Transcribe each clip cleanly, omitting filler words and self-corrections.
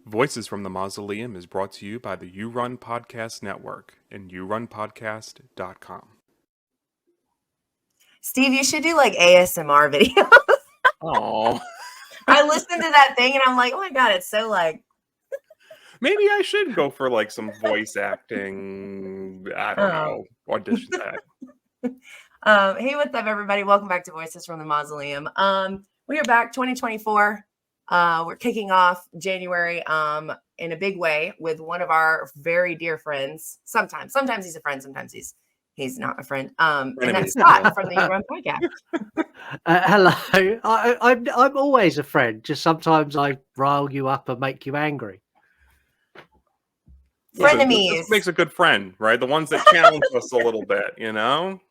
Voices from the Mausoleum is brought to you by the You Run Podcast Network and yourunpodcast.com. Steve, you should do like ASMR videos. Oh, I listened to that thing and I'm like, oh my God, it's so like. maybe I should go for like some voice acting. I don't know. Audition that. Hey, what's up, everybody? Welcome back to Voices from the Mausoleum. We are back 2024. We're kicking off January in a big way with one of our very dear friends. Sometimes he's a friend, sometimes he's not a friend. And that's Scott from the You Run podcast. Hello. I'm always a friend. Just sometimes I rile you up and make you angry. Frenemies. This makes a good friend, right? The ones that challenge us a little bit, you know?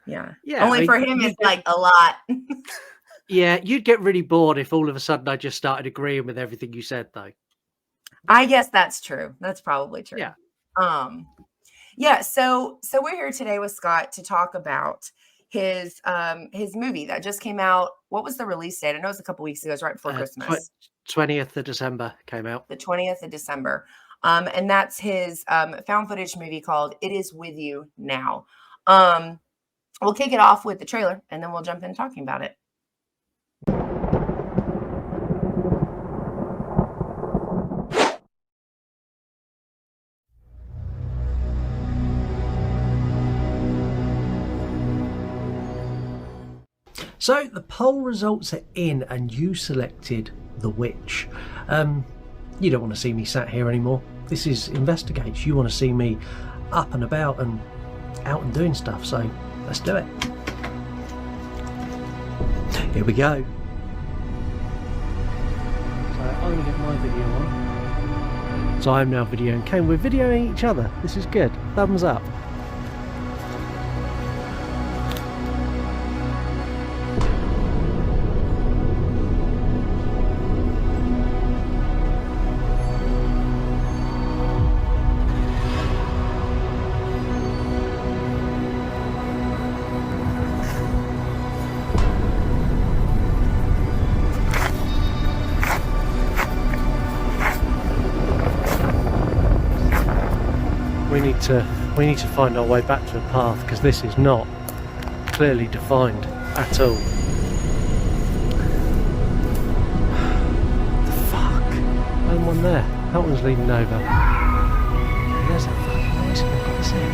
Yeah. Only for him, it's like a lot. Yeah, you'd get really bored if all of a sudden I just started agreeing with everything you said, though. I guess that's true. That's probably true. Yeah. Yeah. So we're here today with Scott to talk about his movie that just came out. What was the release date? I know it was a couple weeks ago. It was right before Christmas. 20th of December came out. The 20th of December. And that's his found footage movie called It Is With You Now. We'll kick it off with the trailer and then we'll jump in talking about it. So the poll results are in and you selected The Witch. You don't want to see me sat here anymore. This is Investigate. You want to see me up and about and out and doing stuff. So let's do it. Here we go. So I'm going to get my video on. So I'm now videoing Kane. We're videoing each other. This is good. Thumbs up. We need to find our way back to a path because this is not clearly defined at all. The fuck? No one there. That one's leaning over. There's that fucking voice again. What is it?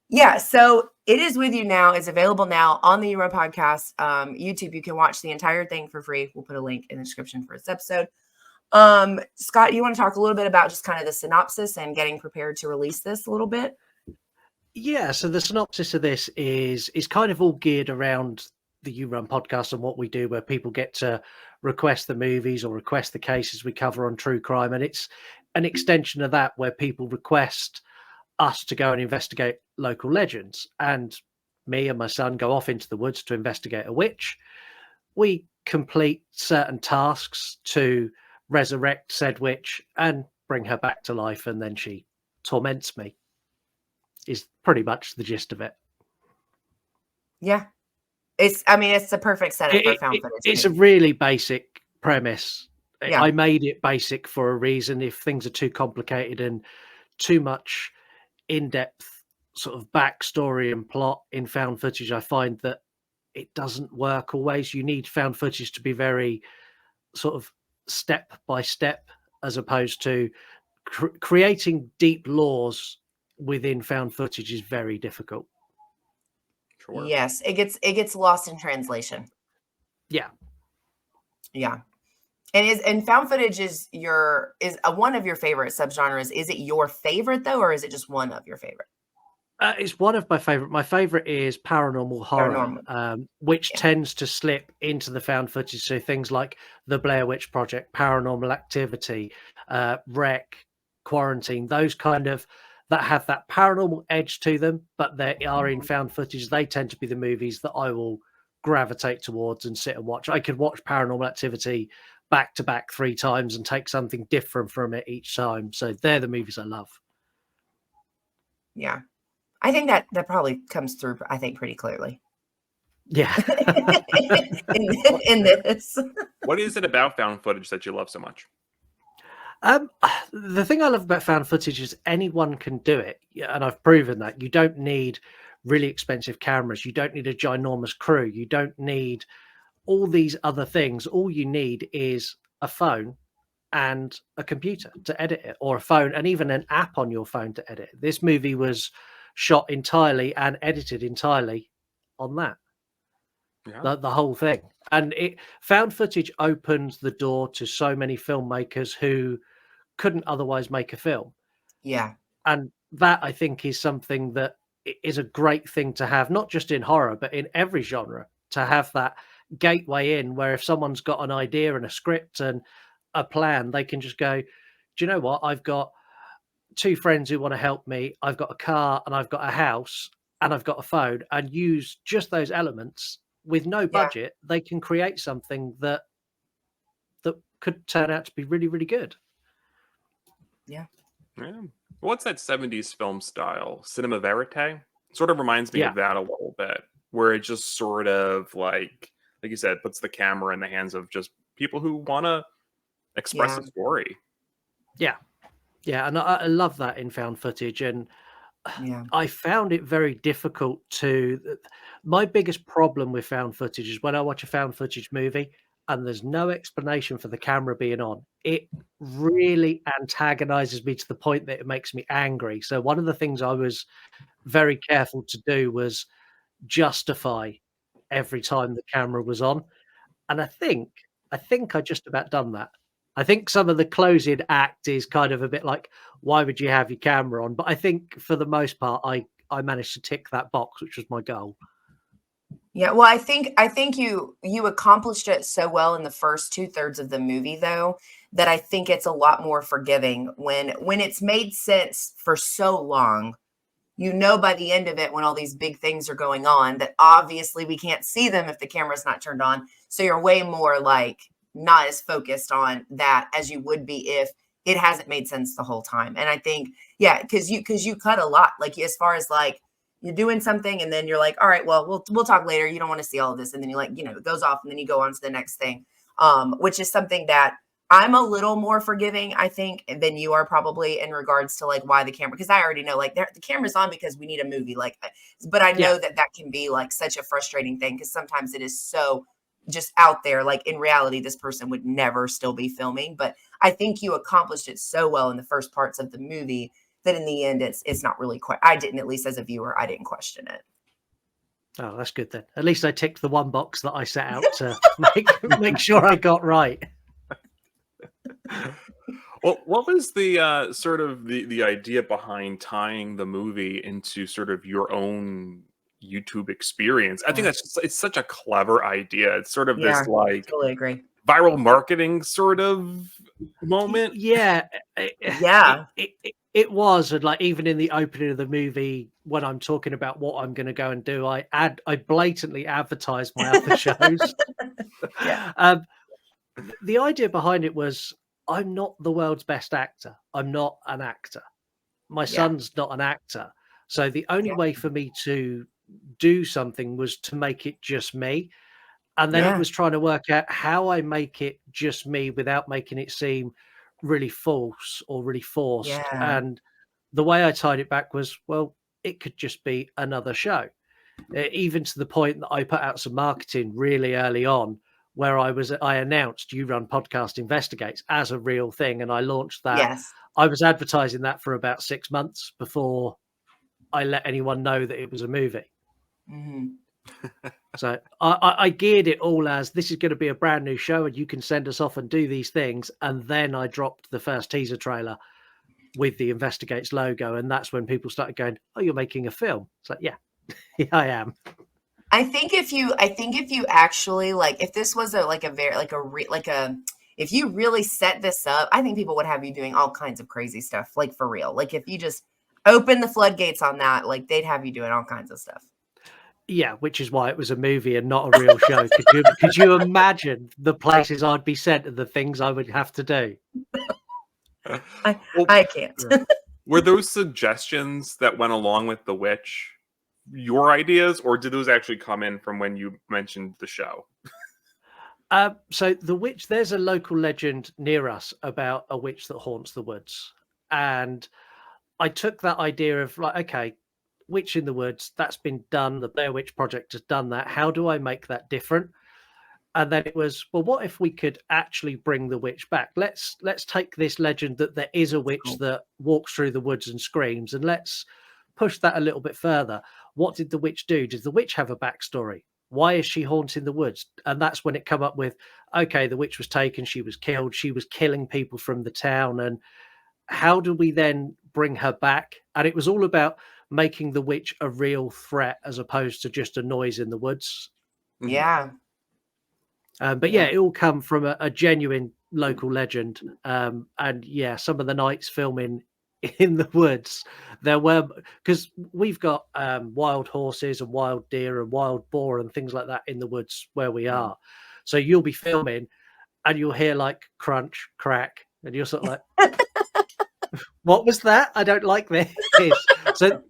Yeah, so It Is With You Now is available now on the You Run podcast YouTube. You can watch the entire thing for free. We'll put a link in the description for this episode. Scott, you want to talk a little bit about just kind of the synopsis and getting prepared to release this a little bit? Yeah, so the synopsis of this is kind of all geared around the You Run podcast and what we do, where people get to request the movies or request the cases we cover on true crime. And it's an extension of that where people request us to go and investigate local legends, and me and my son go off into the woods to investigate a witch. We complete certain tasks to resurrect said witch and bring her back to life, and then she torments me, is pretty much the gist of it. Yeah, it's the perfect setup for found footage. It's a really basic premise. Yeah. I made it basic for a reason. If things are too complicated and too much in-depth sort of backstory and plot in found footage, I find that it doesn't work always. You need found footage to be very sort of step by step, as opposed to creating deep laws within found footage is very difficult. Sure. Yes, it gets lost in translation. Yeah. Yeah. And found footage is one of your favorite subgenres. Is it your favorite though, or is it just one of your favorite? It's one of my favorite. My favorite is paranormal horror, Paranormal. which Yeah. tends to slip into the found footage. So things like the Blair Witch Project, Paranormal Activity, Wreck, Quarantine, those kind of that have that paranormal edge to them, but they are in found footage. They tend to be the movies that I will gravitate towards and sit and watch. I could watch Paranormal Activity back to back 3 times and take something different from it each time. So they're the movies I love. Yeah. I think that probably comes through, I think, pretty clearly. Yeah. in this. What is it about found footage that you love so much? The thing I love about found footage is anyone can do it. And I've proven that. You don't need really expensive cameras. You don't need a ginormous crew. You don't need all these other things. All you need is a phone and a computer to edit it, or a phone and even an app on your phone to edit it. This movie was shot entirely and edited entirely on that. Yeah. The whole thing. And it found footage opens the door to so many filmmakers who couldn't otherwise make a film. Yeah. And that, I think, is something that is a great thing to have, not just in horror, but in every genre, to have that gateway in where if someone's got an idea and a script and a plan, they can just go, do you know what? I've got 2 friends who want to help me. I've got a car and I've got a house and I've got a phone, and use just those elements with no budget. They can create something that could turn out to be really, really good. Yeah. Yeah. What's that 70s film style? Cinema verite? Sort of reminds me of that a little bit, where it just sort of like you said, puts the camera in the hands of just people who want to express a story. Yeah. Yeah. And I love that in found footage. And I found it very difficult my biggest problem with found footage is when I watch a found footage movie and there's no explanation for the camera being on, it really antagonizes me to the point that it makes me angry. So one of the things I was very careful to do was justify every time the camera was on. And I think I just about done that. I think some of the closing act is kind of a bit like, why would you have your camera on? But I think for the most part, I managed to tick that box, which was my goal. Yeah, well, I think you accomplished it so well in the first 2/3 of the movie, though, that I think it's a lot more forgiving when it's made sense for so long. You know, by the end of it, when all these big things are going on, that obviously we can't see them if the camera's not turned on. So you're way more like not as focused on that as you would be if it hasn't made sense the whole time. And I think, yeah, because you cut a lot, like as far as like you're doing something and then you're like, all right, well, we'll talk later. You don't want to see all of this. And then you like, it goes off and then you go on to the next thing. Which is something that I'm a little more forgiving, I think, than you are probably in regards to like why the camera, because I already know like the camera's on because we need a movie. Like, but I know that can be like such a frustrating thing because sometimes it is so just out there. Like in reality, this person would never still be filming. But I think you accomplished it so well in the first parts of the movie that in the end, it's not really quite. I didn't, at least as a viewer, I didn't question it. Oh, that's good then. At least I ticked the one box that I set out to make sure I got right. Well, what was the sort of the idea behind tying the movie into sort of your own YouTube experience? I think it's such a clever idea. It's sort of this like totally agree. viral marketing sort of moment. Yeah. It was. And like even in the opening of the movie, when I'm talking about what I'm going to go and do, I blatantly advertise my other shows. The idea behind it was, I'm not the world's best actor. I'm not an actor. My son's not an actor. So the only way for me to do something was to make it just me. And then it was trying to work out how I make it just me without making it seem really false or really forced. Yeah. And the way I tied it back was, well, it could just be another show. Even to the point that I put out some marketing really early on where I announced You Run Podcast Investigates as a real thing. And I launched that. Yes. I was advertising that for about 6 months before I let anyone know that it was a movie. Mm-hmm. So I geared it all as this is going to be a brand new show and you can send us off and do these things. And then I dropped the first teaser trailer with the Investigates logo. And that's when people started going, oh, you're making a film. It's like, yeah, yeah, I am. I think if you actually like, if this was if you really set this up, I think people would have you doing all kinds of crazy stuff, like for real. Like if you just open the floodgates on that, like they'd have you doing all kinds of stuff. Yeah, which is why it was a movie and not a real show. Could you imagine the places I'd be sent and the things I would have to do? I can't. Were those suggestions that went along with The Witch your ideas, or did those actually come in from when you mentioned the show? So The Witch, there's a local legend near us about a witch that haunts the woods. And I took that idea of like, okay, Witch in the Woods, that's been done. The Blair Witch Project has done that. How do I make that different? And then it was, well, what if we could actually bring the witch back? Let's take this legend that there is a witch that walks through the woods and screams, and let's push that a little bit further. What did the witch do? Did the witch have a backstory? Why is she haunting the woods? And that's when it come up with, okay, the witch was taken, she was killed, she was killing people from the town. And how do we then bring her back? And it was all about making the witch a real threat as opposed to just a noise in the woods. Yeah. But yeah, it all come from a genuine local legend. And yeah, some of the nights filming in the woods, there were, because we've got wild horses and wild deer and wild boar and things like that in the woods where we are. So you'll be filming and you'll hear like crunch, crack, and you're sort of like, what was that? I don't like this. So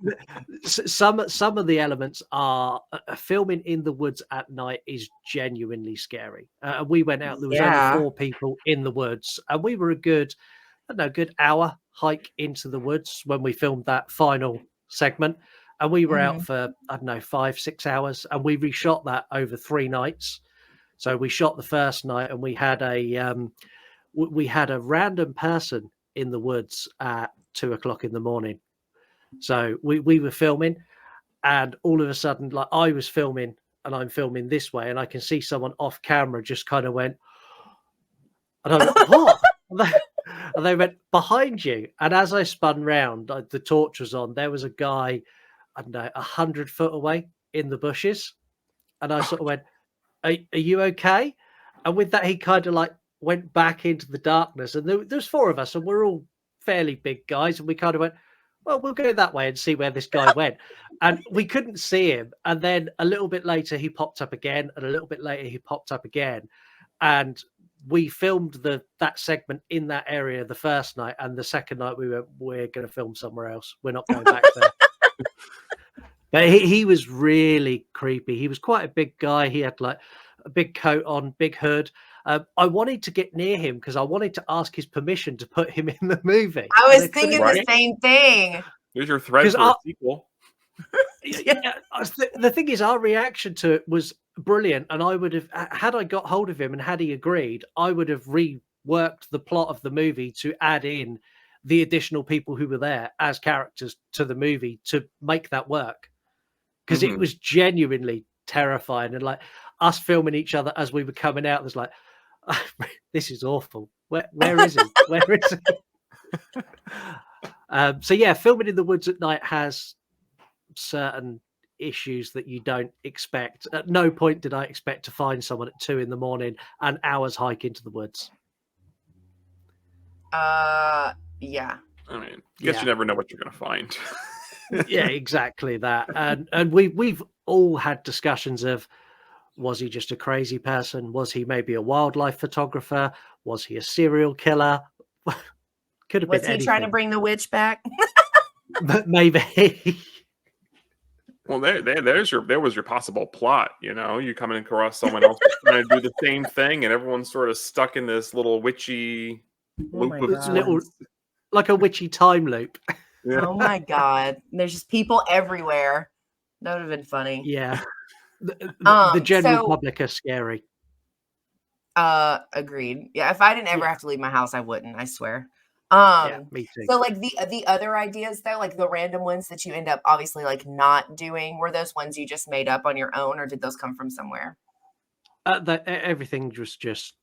some of the elements are filming in the woods at night is genuinely scary. We went out, there was only 4 people in the woods, and we were a good hour hike into the woods when we filmed that final segment. And we were out for, 5-6 hours, and we reshot that over 3 nights. So we shot the first night and we had a random person in the woods at 2:00 in the morning. So we were filming, and all of a sudden, like I was filming and I'm filming this way, and I can see someone off camera just kind of went, and I went, what? And they went, behind you. And as I spun round, the torch was on. There was a guy, I don't know, 100 foot away in the bushes. And I sort of went, are you okay? And with that, he kind of like went back into the darkness. And there's 4 of us, and we're all fairly big guys. And we kind of went, well, we'll go that way and see where this guy went. And we couldn't see him. And then a little bit later, he popped up again. And a little bit later, he popped up again. And we filmed that segment in that area the first night. And the second night, we went, we're going to film somewhere else. We're not going back there. But he was really creepy. He was quite a big guy. He had like a big coat on, big hood. I wanted to get near him because I wanted to ask his permission to put him in the movie. I was thinking the same thing. There's your thread for a sequel. Yeah, the thing is, our reaction to it was brilliant. And I would have, had I got hold of him and had he agreed, I would have reworked the plot of the movie to add in the additional people who were there as characters to the movie to make that work. Because it was genuinely terrifying. And like us filming each other as we were coming out, there's like, oh, this is awful. Where is he? Where is he? So yeah, filming in the woods at night has certain issues that you don't expect. At no point did I expect to find someone at 2 a.m. an hour's hike into the woods. Yeah. I mean, I guess you never know what you're going to find. Yeah, exactly that. And we've all had discussions of, was he just a crazy person? Was he maybe a wildlife photographer? Was he a serial killer? Could have been anything. Was he trying to bring the witch back? But maybe. Well, there was your possible plot. You know, you come in across someone else trying to do the same thing, and everyone's sort of stuck in this little witchy Oh loop my of God. Little, sorts. like a witchy time loop. Yeah. Oh my God. There's just people everywhere. That would have been funny. Yeah. The general So public are scary. agreed. Yeah, if I didn't ever Yeah. have to leave my house, I wouldn't, I swear. Yeah, me too. So like the other ideas though, like the random ones that you end up obviously like not doing, were those ones you just made up on your own, or did those come from somewhere? Everything was just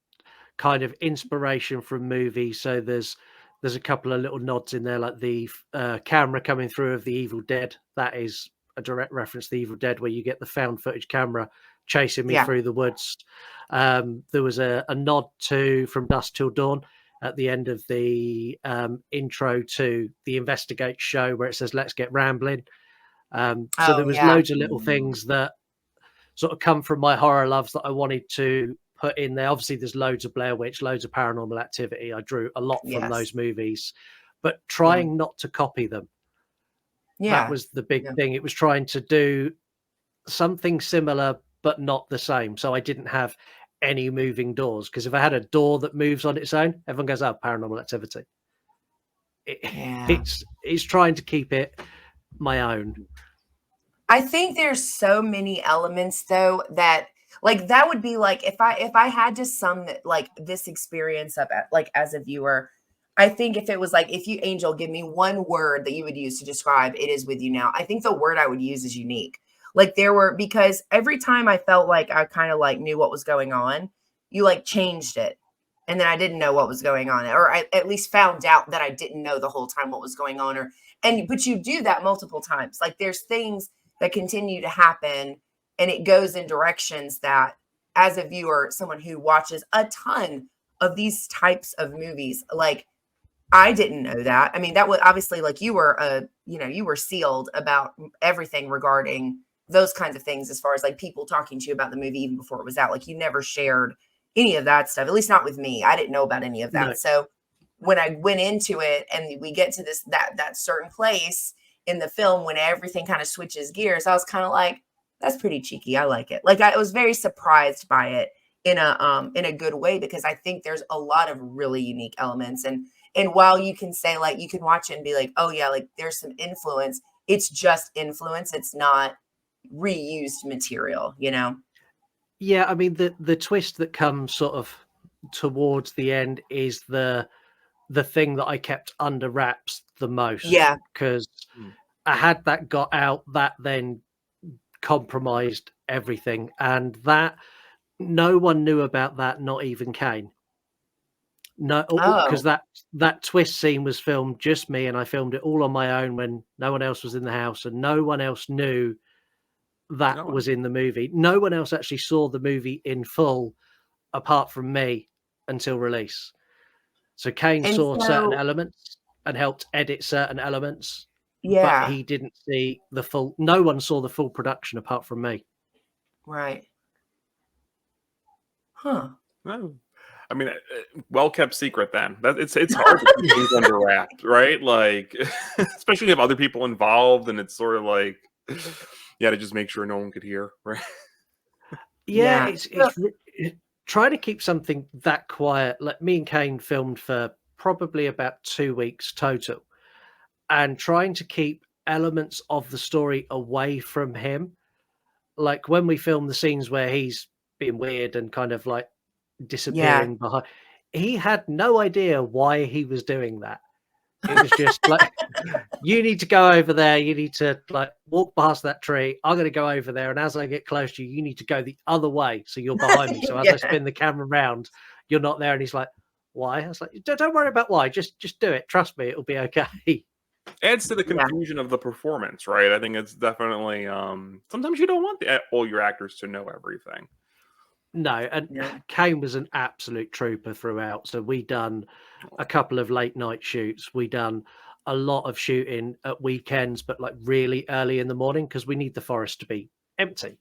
kind of inspiration from movies. So there's a couple of little nods in there, like the camera coming through of the Evil Dead. That is a direct reference to the Evil Dead, where you get the found footage camera chasing me Yeah. through the woods. There was a nod to From Dusk Till Dawn at the end of the intro to the Investigate show, where it says "Let's get rambling." So there Oh was yeah. loads of little things that sort of come from my horror loves that I wanted to put in there. Obviously, there's loads of Blair Witch, loads of Paranormal Activity. I drew a lot from Yes. those movies, but Yeah. trying not to copy them. That Yeah. was the big Yeah. thing. It was trying to do something similar, but not the same. So I didn't have any moving doors, because if I had a door that moves on its own, everyone goes, "Oh, Paranormal Activity." Yeah. It's trying to keep it my own. I think there's so many elements though that like that would be like if I had to sum that like this experience up at, like as a viewer, I think if it was like if you Angel give me one word that you would use to describe It Is With You Now, I think the word I would use is unique. Like there were, because every time I felt like I kind of like knew what was going on, you like changed it. And then I didn't know what was going on, or I at least found out that I didn't know the whole time what was going on, or but you do that multiple times. Like there's things that continue to happen, and it goes in directions that as a viewer, someone who watches a ton of these types of movies, like I didn't know that. I mean, that was obviously like you were you were sealed about everything regarding those kinds of things, as far as like people talking to you about the movie even before it was out. Like you never shared any of that stuff, at least not with me. I didn't know about any of No. that. So when I went into it and we get to this that certain place in the film when everything kind of switches gears, I was kind of like, that's pretty cheeky. I like it. Like I was very surprised by it in a good way, because I think there's a lot of really unique elements. And while you can say like you can watch it and be like, oh yeah, like there's some influence, it's just influence. It's not reused material, you know? Yeah, I mean the twist that comes sort of towards the end is the thing that I kept under wraps the most, Yeah. because Mm. I had that got out, that then compromised everything, and that no one knew about that, not even Kane. No, because Oh, that twist scene was filmed just me, and I filmed it all on my own when no one else was in the house, and no one else knew that No, was in the movie. No one else actually saw the movie in full apart from me until release. So Kane and saw certain so elements and helped edit certain elements, but yeah, he didn't see the full. No one saw the full production apart from me. right. Huh. no. I mean, well kept secret. Then that it's hard to keep things under wraps, right? Like, especially if you have other people involved, and it's sort of like, yeah, to just make sure no one could hear, right? Yeah, Yeah. trying to keep something that quiet. Like me and Kane filmed for probably about 2 weeks total, and trying to keep elements of the story away from him. Like when we film the scenes where he's being weird and kind of like Yeah. disappearing behind, he had no idea why he was doing that. It was just like, you need to go over there. You need to like walk past that tree. I'm going to go over there. And as I get close to you, you need to go the other way. So you're behind me. So as I Yeah. spin the camera around, you're not there. And he's like, why? I was like, don't worry about why. Just do it. Trust me. It'll be okay. Adds to the Yeah. confusion of the performance, right? I think it's definitely sometimes you don't want all your actors to know everything. No. And Yeah. Kane was an absolute trooper throughout. So we done a couple of late night shoots. We done a lot of shooting at weekends, but like really early in the morning, because we need the forest to be empty.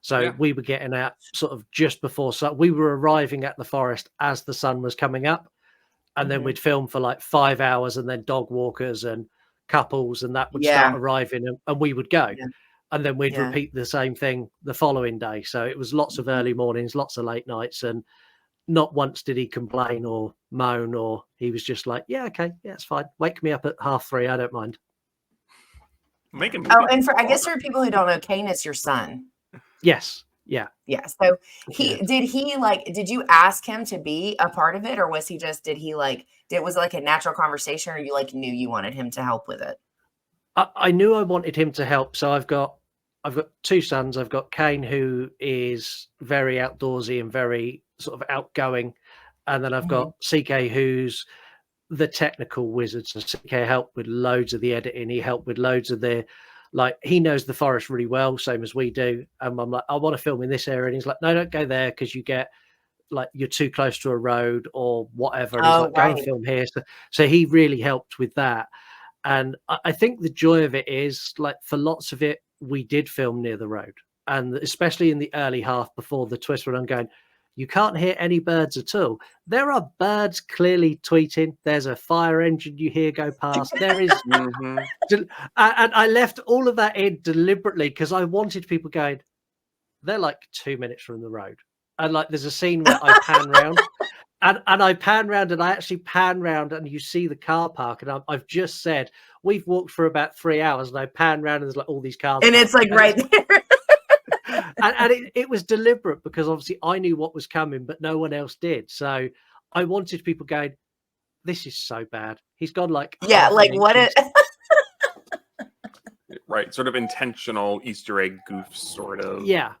So Yeah. we were getting out sort of just before sun. We were arriving at the forest as the sun was coming up, and then Mhm. we'd film for like 5 hours, and then dog walkers and couples and that would start Yeah. arriving, and we would go. Yeah. And then we'd Yeah. repeat the same thing the following day. So it was lots of early mornings, lots of late nights, and not once did he complain or moan, or he was just like, yeah, okay, yeah, it's fine. Wake me up at 3:30. I don't mind. Make a movie. Oh, and I guess for people who don't know, Kane is your son. Yes. Yeah. Yeah. So did you ask him to be a part of it, or was he just, was it like a natural conversation, or you like knew you wanted him to help with it? I knew I wanted him to help. So I've got two sons. I've got Kane, who is very outdoorsy and very sort of outgoing. And then I've got CK, who's the technical wizard. So CK helped with loads of the editing. He helped with loads of he knows the forest really well, same as we do. And I'm like, I want to film in this area. And he's like, no, don't go there, because you get you're too close to a road or whatever. And he's like, go and film here. So he really helped with that. And I think the joy of it is, for lots of it, we did film near the road. And especially in the early half before the twist, when I'm going, you can't hear any birds at all. There are birds clearly tweeting. There's a fire engine you hear go past. There is. And I left all of that in deliberately because I wanted people going, they're like 2 minutes from the road. And there's a scene where I pan round. And I pan round, and I actually pan round, and you see the car park. And I've just said, we've walked for about 3 hours, and I pan round, and there's all these cars. And it's right there. and it was deliberate, because obviously I knew what was coming, but no one else did. So I wanted people going, this is so bad. He's gone what it. Right. Sort of intentional Easter egg goofs, sort of. Yeah.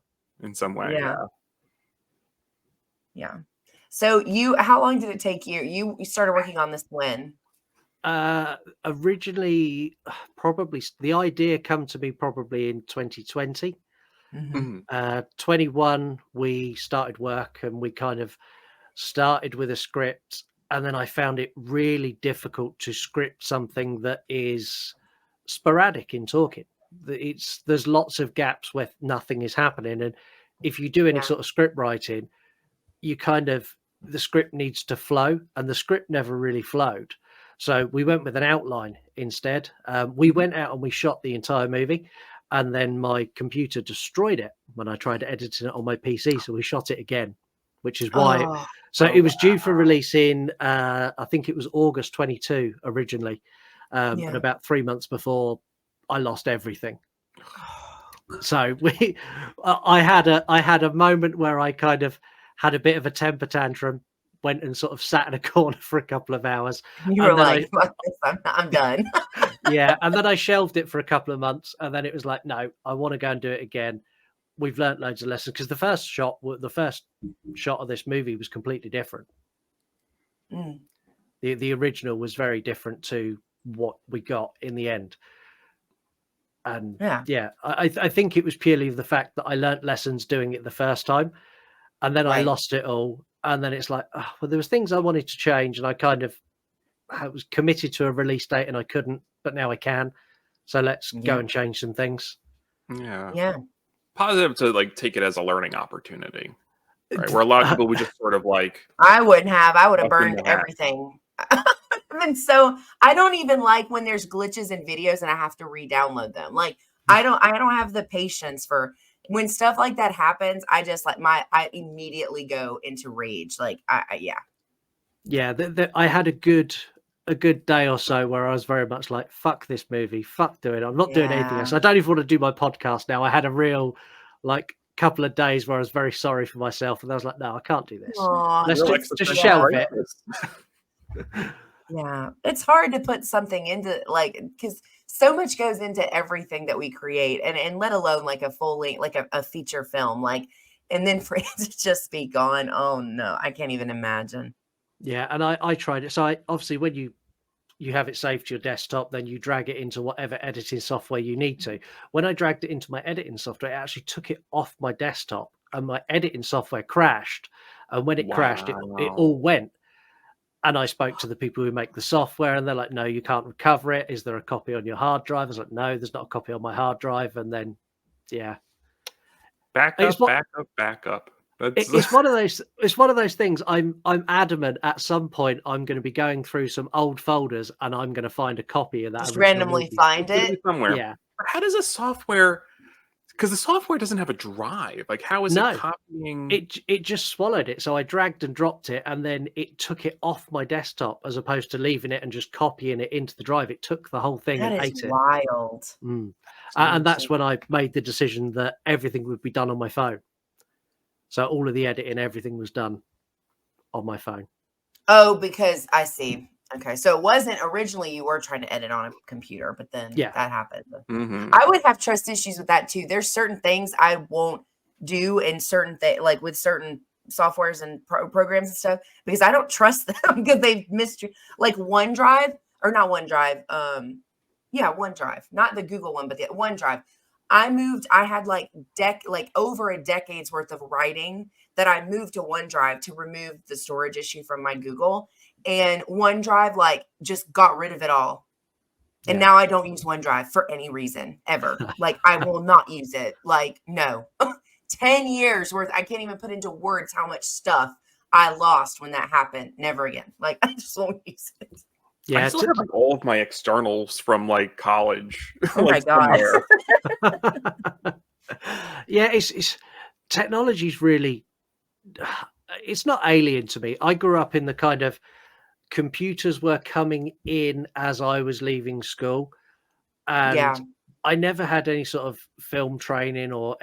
In some way. Yeah. So how long did it take you? You started working on this when? Originally, probably the idea come to me probably in 2020. 21, we started work, and we kind of started with a script, and then I found it really difficult to script something that is sporadic in talking. There's lots of gaps where nothing is happening, and if you do any sort of script writing, you the script needs to flow, and the script never really flowed. So we went with an outline instead. We went out and we shot the entire movie, and then my computer destroyed it when I tried editing it on my PC. So we shot it again, which is why. It was due for release in, I think it was August 22 originally. And about 3 months before, I lost everything. So I had a moment where I kind of had a bit of a temper tantrum, went and sort of sat in a corner for a couple of hours. You were like, I'm done. Yeah. And then I shelved it for a couple of months, and then it was like, no, I want to go and do it again. We've learned loads of lessons, because the first shot of this movie was completely different. The original was very different to what we got in the end. And I think it was purely the fact that I learnt lessons doing it the first time, and then I lost it all. And then it's like, there was things I wanted to change, and I was committed to a release date, and I couldn't, but now I can. So let's go and change some things. Yeah. Positive to take it as a learning opportunity, right? Where a lot of people would just sort of I wouldn't have. I would have burned everything. And so I don't even like when there's glitches in videos and I have to re-download them. I don't have the patience for when stuff like that happens. I just I immediately go into rage. I had a good day or so where I was very much like, fuck this movie, fuck doing it. I'm not doing anything else. I don't even want to do my podcast now. I had a real couple of days where I was very sorry for myself, and I was like, no, I can't do this. Let's just shelve it. Yeah, it's hard to put something into because so much goes into everything that we create, and let alone a full length, a feature film, and then for it to just be gone. Oh no, I can't even imagine. Yeah, and I tried it. So obviously when you have it saved to your desktop, then you drag it into whatever editing software you need to. When I dragged it into my editing software, it actually took it off my desktop, and my editing software crashed. And when it crashed, it all went. And I spoke to the people who make the software, and they're like, no, you can't recover it. Is there a copy on your hard drive? I was like, no, there's not a copy on my hard drive. And then, backup. It's one of those. It's one of those things. I'm adamant. At some point, I'm going to be going through some old folders, and I'm going to find a copy of that. Just randomly find it somewhere. Yeah. How does a software because the software doesn't have a drive. Like, how is it No. copying? It just swallowed it. So I dragged and dropped it, and then it took it off my desktop as opposed to leaving it and just copying it into the drive. It took the whole thing That and is ate it. wild. And that's when I made the decision that everything would be done on my phone. So all of the editing, everything was done on my phone. Oh, because I see. Okay, so it wasn't originally you were trying to edit on a computer, but then that happened. I would have trust issues with that too. There's certain things I won't do in certain like with certain softwares and programs and stuff, because I don't trust them because they've missed you. Like OneDrive, or not OneDrive. OneDrive, not the Google one, but the OneDrive. I had like over a decade's worth of writing that I moved to OneDrive to remove the storage issue from my Google, and OneDrive like just got rid of it all. And now I don't use OneDrive for any reason ever. Like, I will not use it. Like, no. 10 years worth. I can't even put into words how much stuff I lost when that happened. Never again. Like, I just won't use it. Yeah, I still have like all of my externals from like college. Oh my God. Yeah, it's technology's really, it's not alien to me. I grew up in the kind of computers were coming in as I was leaving school, and I never had any sort of film training or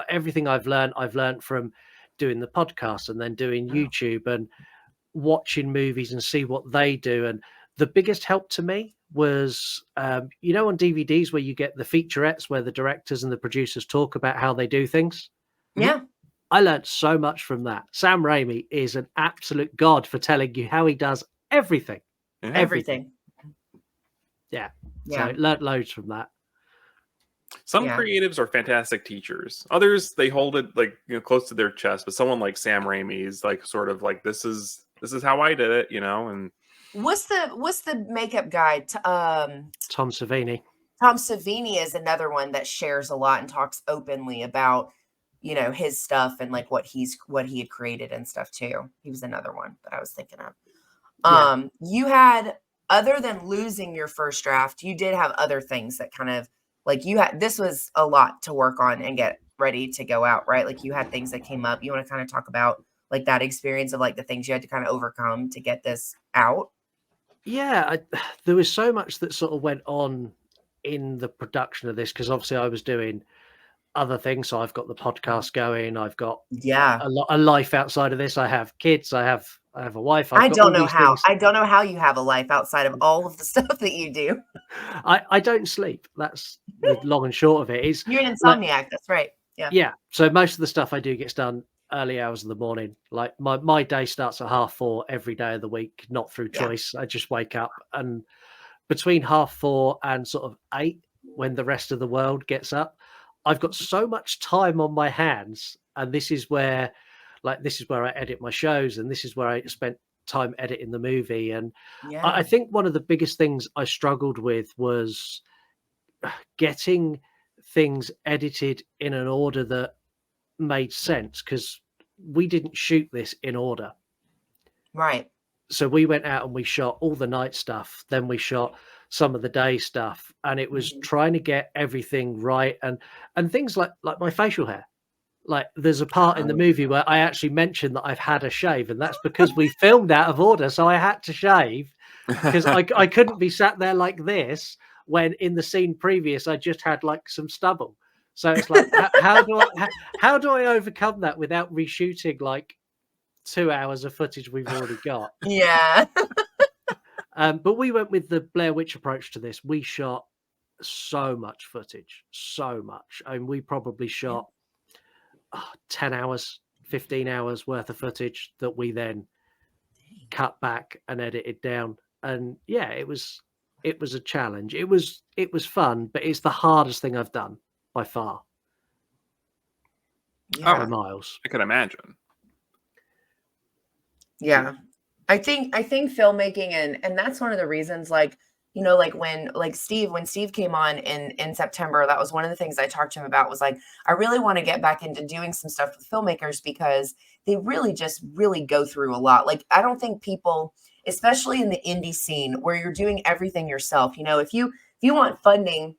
everything I've learned from doing the podcast and then doing YouTube and watching movies and see what they do. And the biggest help to me was, on DVDs where you get the featurettes where the directors and the producers talk about how they do things. Yeah. I learned so much from that. Sam Raimi is an absolute god for telling you how he does everything. Everything. Yeah. So learned loads from that. Some creatives are fantastic teachers. Others, they hold it like close to their chest. But someone like Sam Raimi is like sort of like, this is how I did it, And what's the makeup guy? Tom Savini. Tom Savini is another one that shares a lot and talks openly about his stuff and like what he had created and stuff too. He was another one that I was thinking of. You had, other than losing your first draft, you did have other things that kind of like this was a lot to work on and get ready to go out, right? Like you had things that came up. You want to kind of talk about like that experience of like the things you had to kind of overcome to get this out? Yeah, there was so much that sort of went on in the production of this, because obviously I was doing other things. So I've got the podcast going. I've got a life outside of this. I have kids. I have a wife. I don't know how you have a life outside of all of the stuff that you do. I don't sleep. That's the long and short of it. You're an insomniac. That's right. Yeah. Yeah. So most of the stuff I do gets done early hours of the morning. Like my day starts at 4:30 every day of the week, not through choice. I just wake up, and between 4:30 and sort of 8, when the rest of the world gets up, I've got so much time on my hands. And this is where I edit my shows, and this is where I spent time editing the movie. And I think one of the biggest things I struggled with was getting things edited in an order that made sense, because we didn't shoot this in order. Right. So we went out and we shot all the night stuff, then we shot some of the day stuff, and it was trying to get everything right, and things like my facial hair. Like there's a part in the movie where I actually mentioned that I've had a shave, and that's because we filmed out of order, so I had to shave, because I couldn't be sat there like this when in the scene previous I just had like some stubble. So it's like, how do I overcome that without reshooting like 2 hours of footage we've already got? Yeah. But we went with the Blair Witch approach to this. We shot so much footage, so much. I mean, we probably shot 10 hours, 15 hours worth of footage that we then cut back and edited down. And yeah, it was a challenge. It was fun, but it's the hardest thing I've done by far. By miles. I can imagine. Yeah. I think filmmaking, and that's one of the reasons, like, like when Steve came on in September, that was one of the things I talked to him about, was like, I really want to get back into doing some stuff with filmmakers, because they really go through a lot. Like, I don't think people, especially in the indie scene where you're doing everything yourself, if you want funding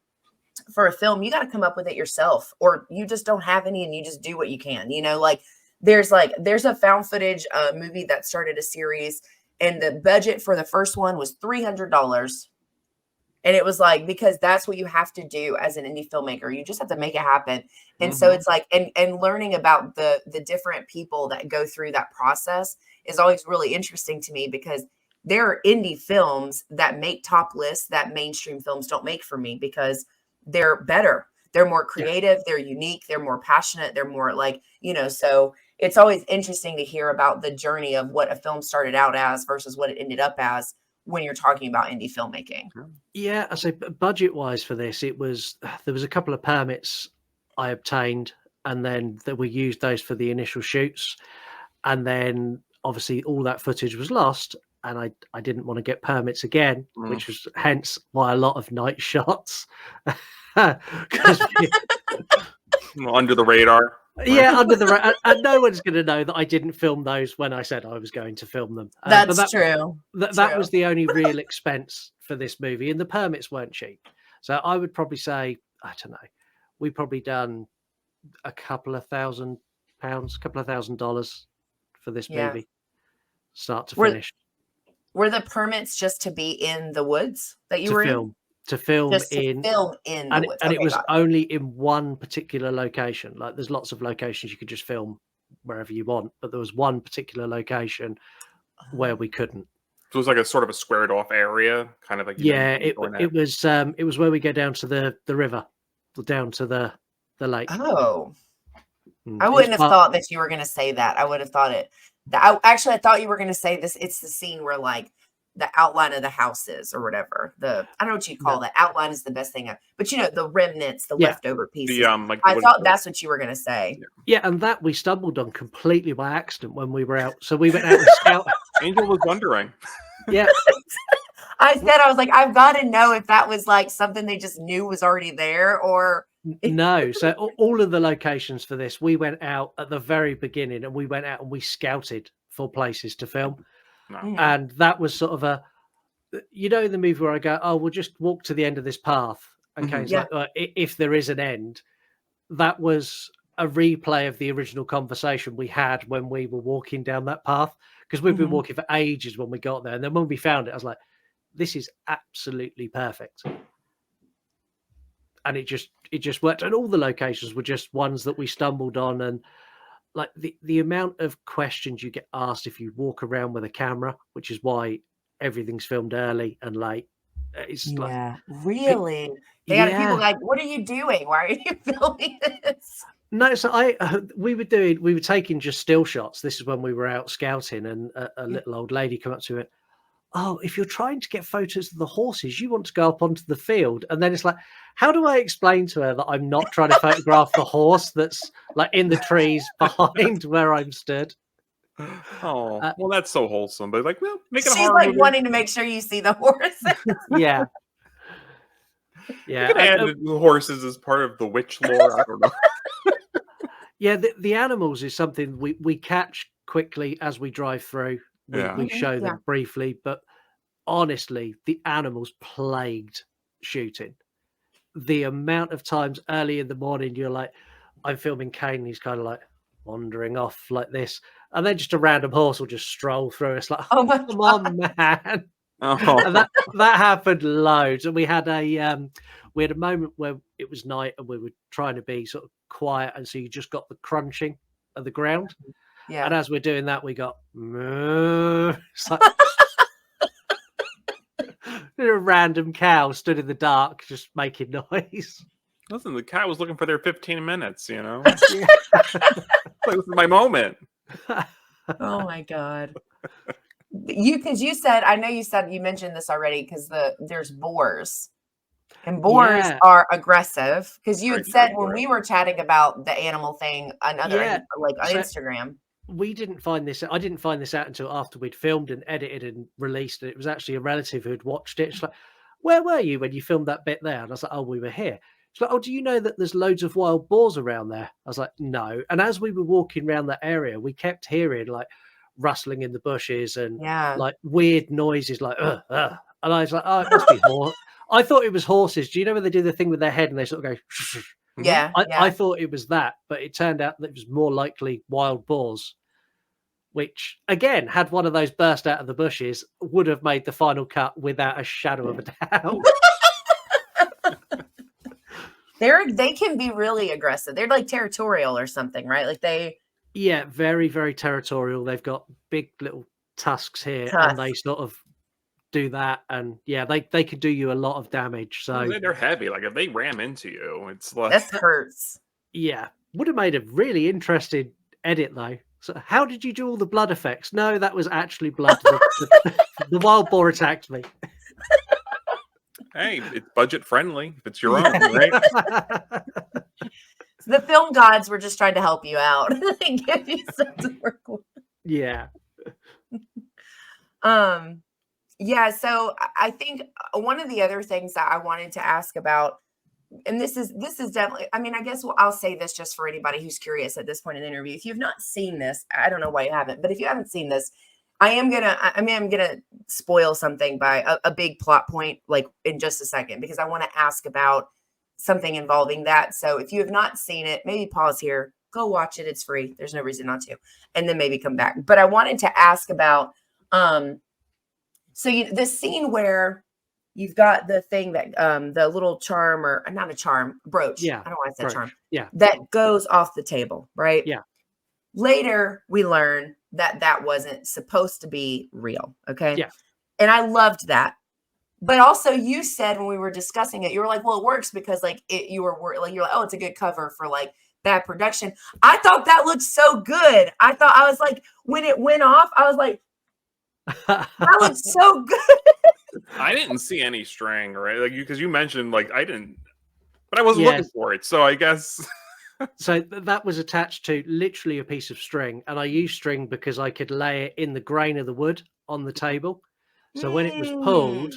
for a film, you got to come up with it yourself, or you just don't have any and you just do what you can, like there's a found footage movie that started a series, and the budget for the first one was $300. And it was like, because that's what you have to do as an indie filmmaker. You just have to make it happen. And so it's like, and learning about the different people that go through that process is always really interesting to me, because there are indie films that make top lists that mainstream films don't make for me, because they're better. They're more creative. They're unique. They're more passionate. They're more like, so it's always interesting to hear about the journey of what a film started out as versus what it ended up as when you're talking about indie filmmaking. Yeah, I say budget wise for this, there was a couple of permits I obtained, and then that we used those for the initial shoots. And then obviously all that footage was lost, and I didn't want to get permits again, which was hence why a lot of night shots. Under the radar. Yeah, under the radar, and no one's going to know that I didn't film those when I said I was going to film them. That's true. That was the only real expense for this movie, and the permits weren't cheap. So I would probably say, I don't know, we probably done a couple of $1,000, $2,000 for this movie, start to finish. Were the permits just to be in the woods that you were in? To film just in the woods. And it was only in one particular location. Like, there's lots of locations you could just film wherever you want, but there was one particular location where we couldn't. So it was like a sort of a squared off area, kind of like it was where we go down to the river, down to the lake. Oh, I wouldn't have thought that you were going to say that. I would have thought I thought you were going to say this. It's the scene where like the outline of the houses or whatever. I don't know what you call that. Outline is the best thing. But the remnants, the leftover pieces. I thought that's what you were going to say. Yeah, and that we stumbled on completely by accident when we were out. So we went out and scouted. Angel was wondering. Yeah. I was like, I've got to know if that was like something they just knew was already there, or no. So all of the locations for this, we went out at the very beginning, and we went out and we scouted for places to film. No. And that was sort of in the movie where I go, oh, we'll just walk to the end of this path. Okay. It's like, if there is an end, that was a replay of the original conversation we had when we were walking down that path, because we've been walking for ages when we got there. And then when we found it, I was like, this is absolutely perfect. And it just worked. And all the locations were just ones that we stumbled on. And like the amount of questions you get asked if you walk around with a camera, which is why everything's filmed early and late. It's really? They had people like, what are you doing? Why are you filming this? No, so we were taking just still shots. This is when we were out scouting, and a little old lady came up to it. Oh, if you're trying to get photos of the horses, you want to go up onto the field. And then it's like, how do I explain to her that I'm not trying to photograph the horse that's like in the trees behind where I'm stood? Oh, well, that's so wholesome. But like, well, make it she's like movie. Wanting to make sure you see the horses. Yeah. You can add the horses as part of the witch lore. I don't know. Yeah, the animals is something we catch quickly as we drive through. We show them briefly, but honestly, the animals plagued shooting. The amount of times early in the morning you're like, I'm filming Kane, and he's kind of like wandering off like this, and then just a random horse will just stroll through. It's like, oh, come on, man. And that happened loads. And we had a moment where it was night and we were trying to be sort of quiet, and so you just got the crunching of the ground. Yeah. And as we're doing that, we got it's like a random cow stood in the dark just making noise. Listen, the cow was looking for their 15 minutes, Like, this is my moment. Oh my God. Because you said, I know you mentioned this already, because there's boars. And boars are aggressive, because you had said when we were chatting about the animal thing on Instagram. I didn't find this out until after we'd filmed and edited and released it. It was actually a relative who'd watched it. She's like, where were you when you filmed that bit there? And I was like, oh, we were here. She's like, oh, do you know that there's loads of wild boars around there? I was like, no. And as we were walking around that area, we kept hearing like rustling in the bushes and like weird noises, like and I was like, oh, it must be horse. I thought it was horses. Do you know when they do the thing with their head and they sort of go? Yeah, I thought it was that, but it turned out that it was more likely wild boars, which again, had one of those burst out of the bushes, would have made the final cut without a shadow of a doubt. They can be really aggressive. They're like territorial or something, right? Like they. Yeah, very, very territorial. They've got big little tusks here, and they sort of do that, and yeah, they could do you a lot of damage. So they're heavy. Like if they ram into you, it's like that hurts. Yeah, would have made a really interesting edit though. So how did you do all the blood effects? No, that was actually blood. The wild boar attacked me. Hey, it's budget friendly. If it's your own, right? The film gods were just trying to help you out and give you something to work with. Yeah. Yeah, so I think one of the other things that I wanted to ask about, and this is definitely, I mean, I guess I'll say this just for anybody who's curious at this point in the interview. If you've not seen this, I don't know why you haven't, but if you haven't seen this, I'm gonna spoil something by a big plot point, like in just a second, because I want to ask about something involving that. So if you have not seen it, maybe pause here, go watch it. It's free. There's no reason not to, and then maybe come back. But I wanted to ask about, so the scene where you've got the thing that the little charm, or not a charm, brooch. Yeah. I don't want to say charm. Yeah. That goes off the table, right? Yeah. Later, we learn that wasn't supposed to be real. Okay. Yeah. And I loved that. But also, you said when we were discussing it, you were like, well, it works because like you're like, oh, it's a good cover for like bad production. I thought that looked so good. I was like, when it went off, I was like, that looks so good. I didn't see any string, right? Like because you mentioned like I didn't, but I wasn't looking for it. So I guess. So that was attached to literally a piece of string, and I used string because I could lay it in the grain of the wood on the table. So when it was pulled,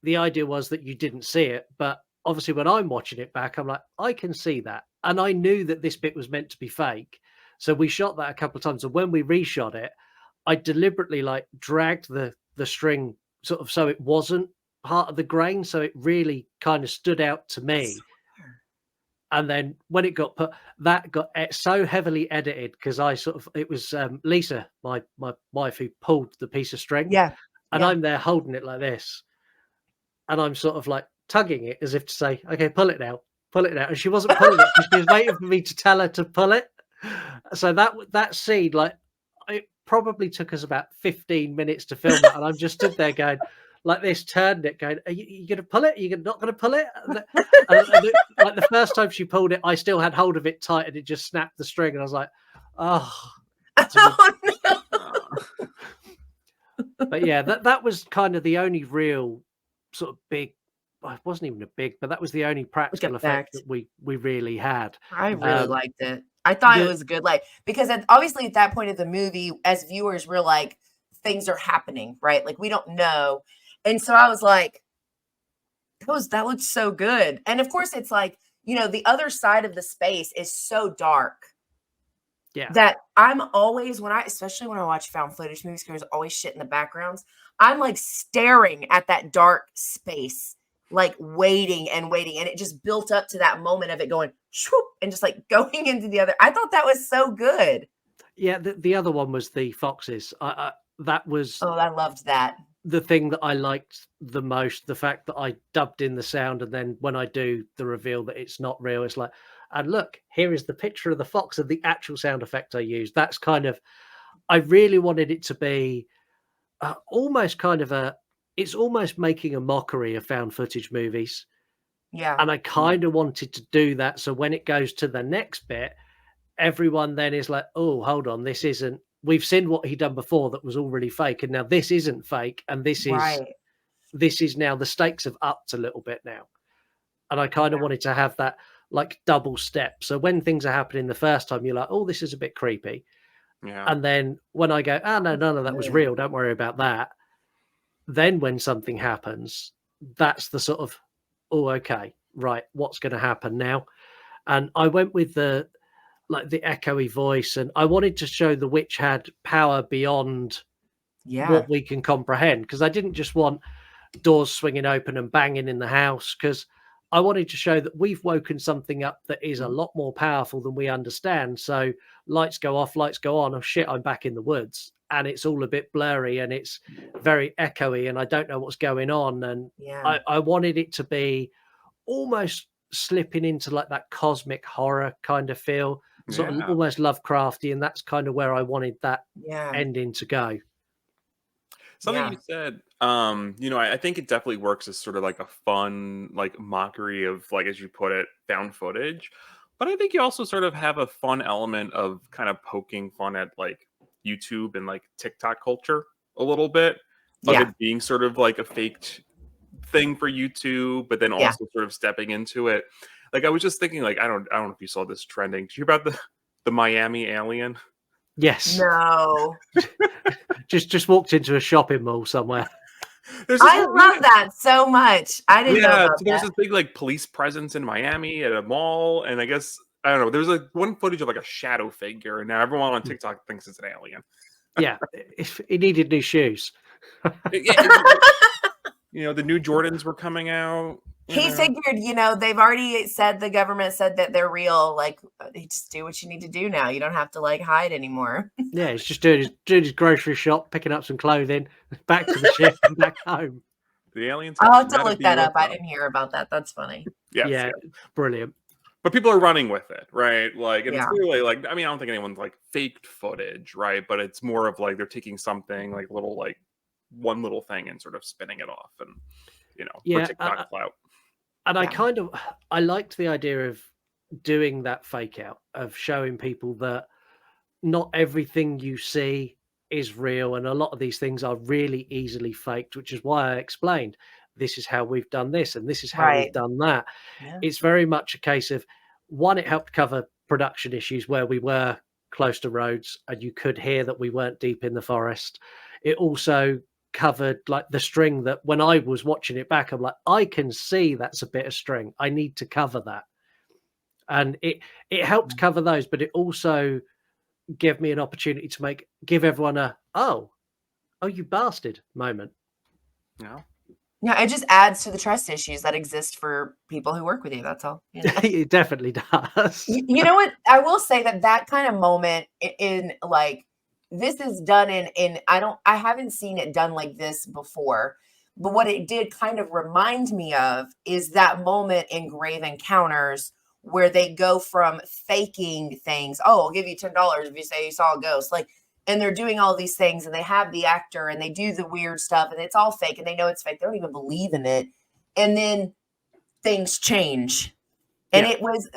the idea was that you didn't see it, but obviously when I'm watching it back, I'm like, I can see that, and I knew that this bit was meant to be fake. So we shot that a couple of times, and when we reshot it, I deliberately like dragged the string sort of so it wasn't part of the grain, so it really kind of stood out to me. And then when it got put, that got so heavily edited because it was Lisa, my wife, who pulled the piece of string. Yeah. And I'm there holding it like this. And I'm sort of like tugging it as if to say, okay, pull it now. And she wasn't pulling it because she was waiting for me to tell her to pull it. So that scene, like, it probably took us about 15 minutes to film that. And I'm just stood there going, like this, turned it, going, are you going to pull it? Are you not going to pull it? Like the first time she pulled it, I still had hold of it tight and it just snapped the string. And I was like, oh. No. But yeah, that was kind of the only real sort of big, it wasn't even a big, but that was the only practical effect that we really had. I really liked it. I thought it was good, like, because obviously at that point of the movie, as viewers, we're like, things are happening, right? Like we don't know. And so I was like, that looks so good. And of course, it's like, the other side of the space is so dark. Yeah. That I'm always, especially when I watch found footage movies, because there's always shit in the backgrounds, I'm like staring at that dark space, like waiting. And it just built up to that moment of it going shwoop, and just like going into the other. I thought that was so good. Yeah. The other one was the foxes. That was. Oh, I loved that. The thing that I liked the most, the fact that I dubbed in the sound, and then when I do the reveal that it's not real, it's like, and look, here is the picture of the fox and the actual sound effect I used. That's kind of, I really wanted it to be almost kind of it's almost making a mockery of found footage movies. Yeah. And I kind of wanted to do that. So when it goes to the next bit, everyone then is like, oh, hold on, this isn't, we've seen what he done before that was all really fake, and now this isn't fake, and this is now the stakes have upped a little bit now. And I kind of wanted to have that like double step. So when things are happening the first time, you're like, oh, this is a bit creepy. Yeah. And then when I go, oh no, none of that was real, don't worry about that. Then when something happens, that's the sort of, oh, okay, right, what's going to happen now? And I went with the echoey voice, and I wanted to show the witch had power beyond what we can comprehend, because I didn't just want doors swinging open and banging in the house, because I wanted to show that we've woken something up that is a lot more powerful than we understand. So lights go off, lights go on. Oh shit, I'm back in the woods, and it's all a bit blurry and it's very echoey, and I don't know what's going on. And I wanted it to be almost slipping into like that cosmic horror kind of feel, sort of almost Lovecrafty, and that's kind of where I wanted that ending to go. Something you said, I think it definitely works as sort of like a fun, like mockery of, like, as you put it, found footage. But I think you also sort of have a fun element of kind of poking fun at like YouTube and like TikTok culture a little bit, of it being sort of like a faked thing for YouTube, but then also sort of stepping into it. Like, I was just thinking, like, I don't know if you saw this trending. Did you hear about the Miami alien? Yes. No. just walked into a shopping mall somewhere. I love that so much. I didn't know about so there's this big like police presence in Miami at a mall, and I guess, I don't know, there's like one footage of like a shadow figure, and now everyone on TikTok thinks it's an alien. Yeah, if he needed new shoes. The new Jordans were coming out. He figured, they've already said, the government said that they're real. Like, just do what you need to do now. You don't have to like hide anymore. Yeah, he's just doing his grocery shop, picking up some clothing, back to the ship and back home. The aliens. I'll have to look that up. I didn't hear about that. That's funny. Yeah, brilliant. But people are running with it, right? Like, and it's really like, I mean, I don't think anyone's like faked footage, right? But it's more of like they're taking something like one little thing and sort of spinning it off, and for TikTok clout. And I liked the idea of doing that fake out, of showing people that not everything you see is real, and a lot of these things are really easily faked, which is why I explained this is how we've done this and this is how we've done that. It's very much a case of, one, it helped cover production issues where we were close to roads and you could hear that we weren't deep in the forest. It also covered like the string that when I was watching it back, I'm like, I can see that's a bit of string. I need to cover that. And it helped cover those, but it also gave me an opportunity to give everyone a, oh, you bastard moment. Yeah, it just adds to the trust issues that exist for people who work with you. That's all. It definitely does. You know what? I will say that kind of moment in like, this is done in I haven't seen it done like this before, but what it did kind of remind me of is that moment in Grave Encounters where they go from faking things. Oh, I'll give you $10 if you say you saw a ghost. Like, and they're doing all these things, and they have the actor and they do the weird stuff, and it's all fake, and they know it's fake. They don't even believe in it. And then things change. And it was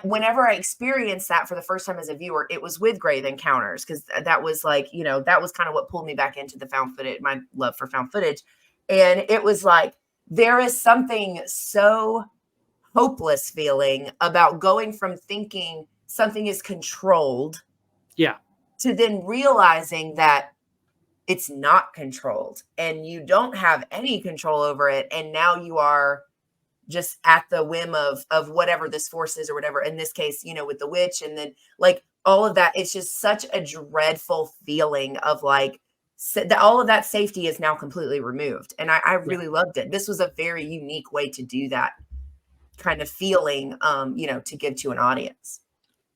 whenever I experienced that for the first time as a viewer, it was with Grave Encounters, because that was like, that was kind of what pulled me back into the found footage, my love for found footage. And it was like, there is something so hopeless feeling about going from thinking something is controlled to then realizing that it's not controlled and you don't have any control over it. And now you are just at the whim of whatever this force is or whatever. In this case, with the witch, and then like all of that, it's just such a dreadful feeling of like all of that safety is now completely removed. And I really loved it. This was a very unique way to do that kind of feeling, to give to an audience.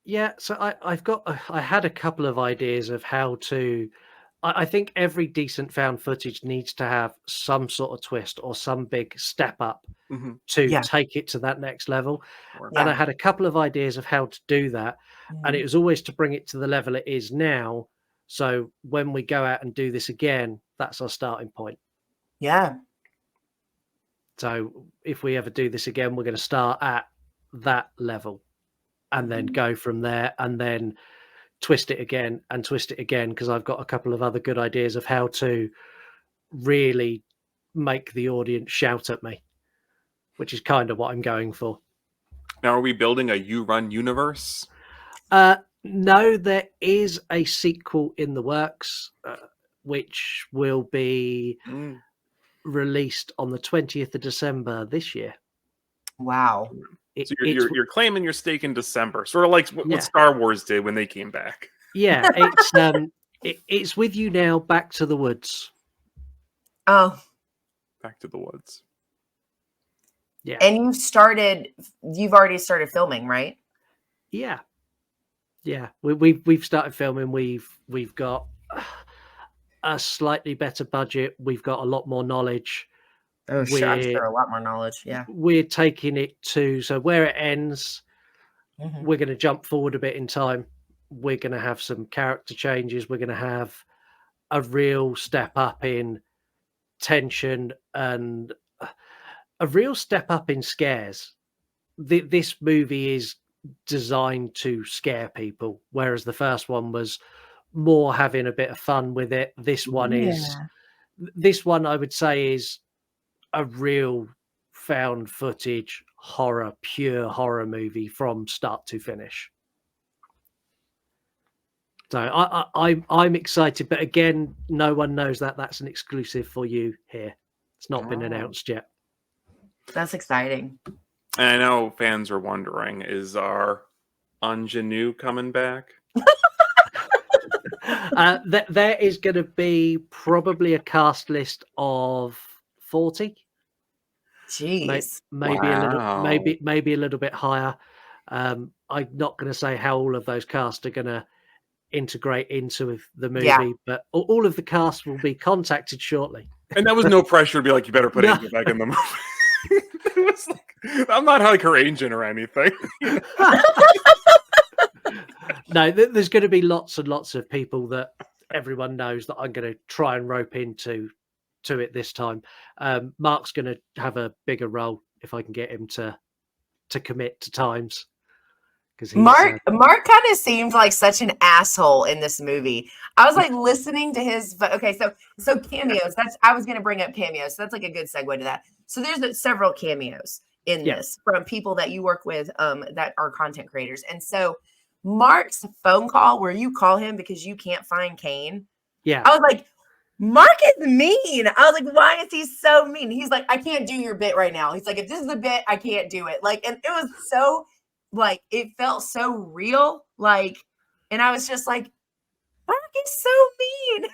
Yeah. So I had a couple of ideas of how to, I think every decent found footage needs to have some sort of twist or some big step up to take it to that next level. And I had a couple of ideas of how to do that. And it was always to bring it to the level it is now. So when we go out and do this again, that's our starting point. Yeah. So if we ever do this again, we're going to start at that level and then go from there, and then twist it again and twist it again, because I've got a couple of other good ideas of how to really make the audience shout at me, which is kind of what I'm going for. Now, are we building a You Run universe? No, there is a sequel in the works, which will be released on the 20th of December this year. Wow. So you're claiming your stake in December, sort of like what Star Wars did when they came back. Yeah, it's with you now, Back to the Woods. Oh, Back to the Woods. Yeah. And you've already started filming, right? Yeah. Yeah. We've started filming. We've got a slightly better budget. We've got a lot more knowledge. Oh, sure. I'm sure a lot more knowledge. Yeah. We're taking it to, so where it ends, we're going to jump forward a bit in time. We're going to have some character changes. We're going to have a real step up in tension and a real step up in scares. This movie is designed to scare people, whereas the first one was more having a bit of fun with it. This one I would say is a real found footage horror, pure horror movie from start to finish. So I'm excited, but again, no one knows that. That's an exclusive for you here. It's not been announced yet. That's exciting. And I know fans are wondering, is our ingenue coming back? There is going to be probably a cast list of 40. Jeez. Maybe a little bit higher. I'm not going to say how all of those cast are going to integrate into the movie, but all of the cast will be contacted shortly. And that was no pressure to be like, you better put Angel back in the movie. It was like, I'm not like her agent or anything. No, there's going to be lots and lots of people that everyone knows that I'm going to try and rope into it this time. Mark's going to have a bigger role if I can get him to commit to times. Mark kind of seemed like such an asshole in this movie. I was like listening to his. Okay, so cameos. I was going to bring up cameos. So that's like a good segue to that. So there's several cameos in this from people that you work with, that are content creators. And so Mark's phone call where you call him because you can't find Kane. Yeah, I was like, Mark is mean. I was like, why is he so mean? He's like, I can't do your bit right now. He's like, if this is a bit, I can't do it. Like, and it was so. Like, it felt so real, like, and I was just like, Mark is so mean.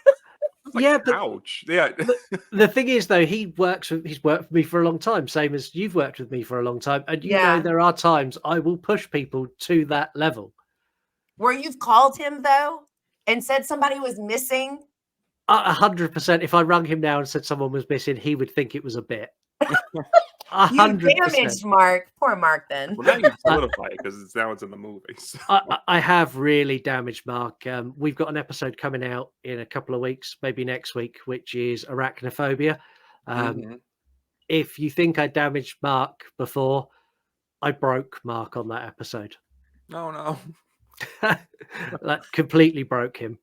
Like, yeah, but ouch. Yeah. The thing is, though, he's worked with me for a long time, same as you've worked with me for a long time, and you know there are times I will push people to that level. Where you've called him though and said somebody was missing. 100%. If I rung him now and said someone was missing, he would think it was a bit. 100%. You damaged Mark. Poor Mark then. Well, now you solidify it because now it's in the movie. So. I have really damaged Mark. We've got an episode coming out in a couple of weeks, maybe next week, which is arachnophobia. If you think I damaged Mark before, I broke Mark on that episode. Oh no. Like completely broke him.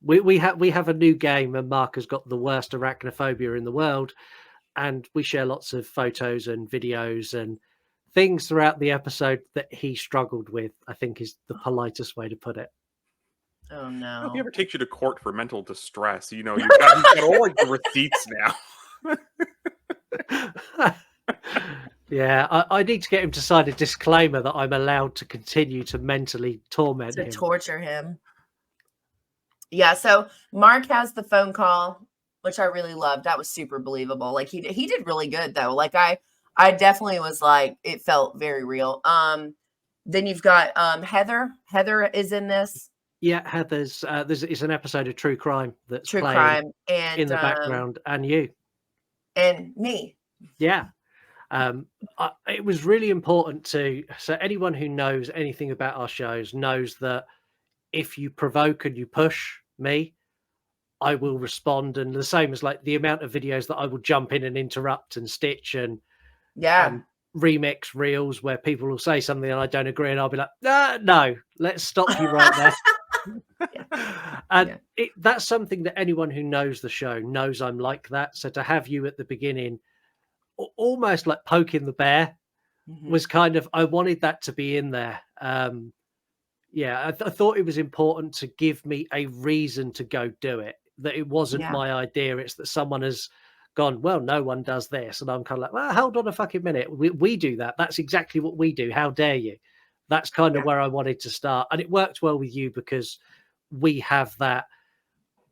We have a new game and Mark has got the worst arachnophobia in the world. And we share lots of photos and videos and things throughout the episode that he struggled with, I think is the politest way to put it. Oh, no. If he ever takes you to court for mental distress, you know, you've got all like the receipts now. Yeah, I need to get him to sign a disclaimer that I'm allowed to continue to mentally torment him. To torture him. Yeah, so Mark has the phone call, which I really loved. That was super believable. Like he did really good though. Like I definitely was like, it felt very real. Then you've got Heather. Heather is in this. Yeah, Heather's it's an episode of True Crime that's True playing Crime and in the background, and you. And me. Yeah. It was really important so anyone who knows anything about our shows knows that if you provoke and you push me, I will respond. And the same as like the amount of videos that I will jump in and interrupt and stitch and remix reels where people will say something and I don't agree, and I'll be like, no, let's stop you right there. And that's something that anyone who knows the show knows I'm like that. So to have you at the beginning, almost like poking the bear, was kind of, I wanted that to be in there. I thought it was important to give me a reason to go do it. That it wasn't my idea. It's that someone has gone, well, no one does this. And I'm kind of like, well, hold on a fucking minute. We do that. That's exactly what we do. How dare you? That's kind of where I wanted to start. And it worked well with you because we have that.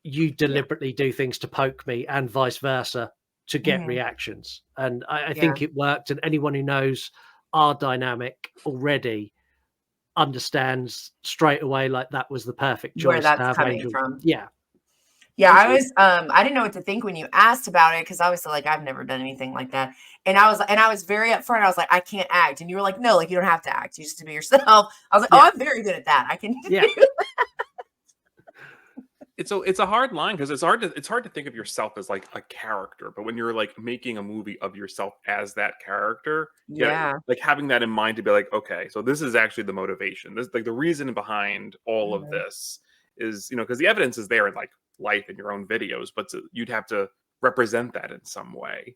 You deliberately do things to poke me and vice versa. to get reactions. And I think it worked. And anyone who knows our dynamic already understands straight away, like, that was the perfect choice where to that's have coming Angel. from. Yeah. Yeah, I was I didn't know what to think when you asked about it, because obviously, like, I've never done anything like that. And I was very upfront. I was like, I can't act. And you were like, no, like, you don't have to act. You just to be yourself. I was like, oh, I'm very good at that. I can do that. It's a hard line, because it's hard to think of yourself as like a character, but when you're like making a movie of yourself as that character, like having that in mind to be like, okay, so this is actually the motivation. This, like, the reason behind all of this is, because the evidence is there in like life in your own videos, but you'd have to represent that in some way